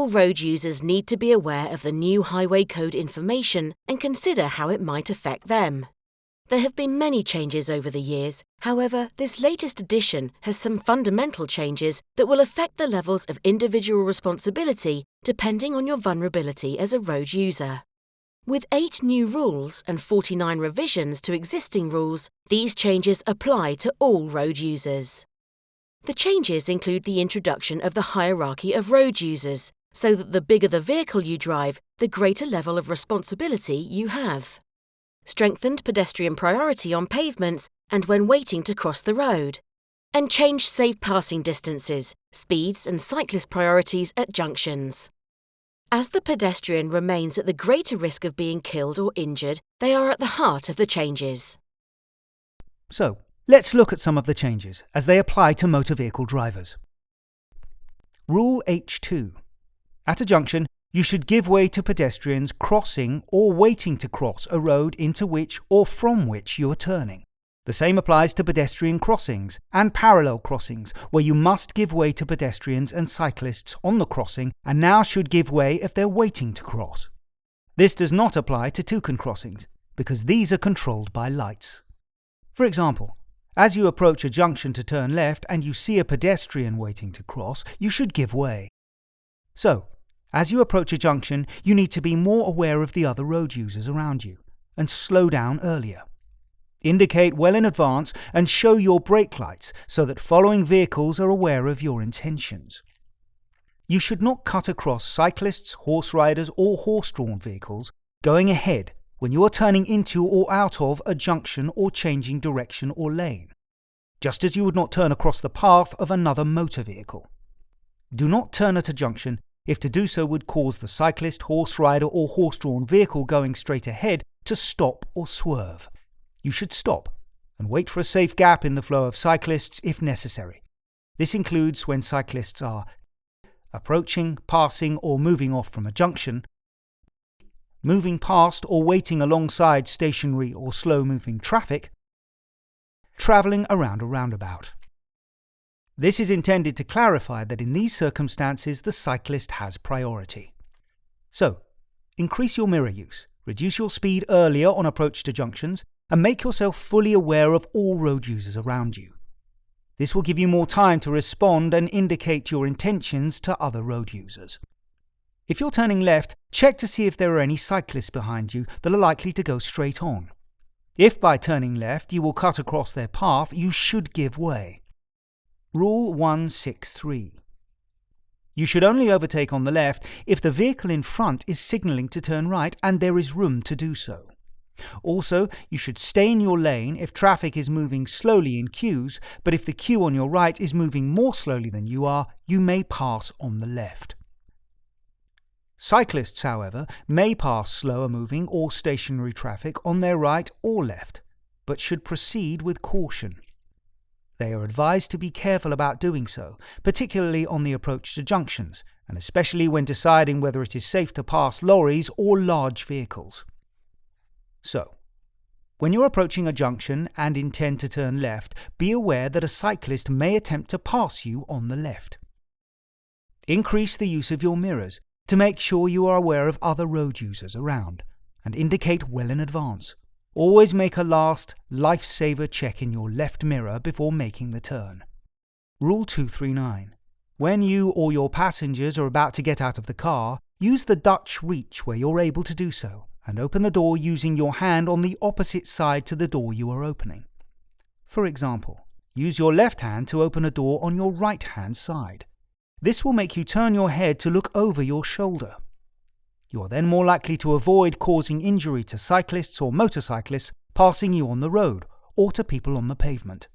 all road users need to be aware of the new highway code information and consider how it might affect them. There have been many changes over the years. However, this latest edition has some fundamental changes that will affect the levels of individual responsibility depending on your vulnerability as a road user. With 8 new rules and 49 revisions to existing rules, these changes apply to all road users. The changes include the introduction of the hierarchy of road users, so that the bigger the vehicle you drive, the greater level of responsibility you have. Strengthened pedestrian priority on pavements and when waiting to cross the road. And changed safe passing distances, speeds and cyclist priorities at junctions. As the pedestrian remains at the greater risk of being killed or injured, they are at the heart of the changes. So, let's look at some of the changes as they apply to motor vehicle drivers. Rule H2. At a junction, you should give way to pedestrians crossing or waiting to cross a road into which or from which you are turning. The same applies to pedestrian crossings and parallel crossings, where you must give way to pedestrians and cyclists on the crossing and now should give way if they're waiting to cross. This does not apply to toucan crossings, because these are controlled by lights. For example, as you approach a junction to turn left and you see a pedestrian waiting to cross, you should give way. So, as you approach a junction, you need to be more aware of the other road users around you and slow down earlier. Indicate well in advance and show your brake lights so that following vehicles are aware of your intentions. You should not cut across cyclists, horse riders or horse-drawn vehicles going ahead when you are turning into or out of a junction or changing direction or lane, just as you would not turn across the path of another motor vehicle. Do not turn at a junction if to do so would cause the cyclist, horse rider or horse-drawn vehicle going straight ahead to stop or swerve. You should stop and wait for a safe gap in the flow of cyclists if necessary. This includes when cyclists are approaching, passing or moving off from a junction, moving past or waiting alongside stationary or slow-moving traffic, travelling around a roundabout. This is intended to clarify that in these circumstances the cyclist has priority. So, increase your mirror use, reduce your speed earlier on approach to junctions, and make yourself fully aware of all road users around you. This will give you more time to respond and indicate your intentions to other road users. If you're turning left, check to see if there are any cyclists behind you that are likely to go straight on. If by turning left you will cut across their path, you should give way. Rule 163. You should only overtake on the left if the vehicle in front is signalling to turn right and there is room to do so. Also, you should stay in your lane if traffic is moving slowly in queues, but if the queue on your right is moving more slowly than you are, you may pass on the left. Cyclists, however, may pass slower moving or stationary traffic on their right or left, but should proceed with caution. They are advised to be careful about doing so, particularly on the approach to junctions, and especially when deciding whether it is safe to pass lorries or large vehicles. So, when you're approaching a junction and intend to turn left, be aware that a cyclist may attempt to pass you on the left. Increase the use of your mirrors to make sure you are aware of other road users around, and indicate well in advance. Always make a last lifesaver check in your left mirror before making the turn. Rule 239. When you or your passengers are about to get out of the car, use the Dutch reach where you're able to do so, and open the door using your hand on the opposite side to the door you are opening. For example, use your left hand to open a door on your right-hand side. This will make you turn your head to look over your shoulder. You are then more likely to avoid causing injury to cyclists or motorcyclists passing you on the road or to people on the pavement.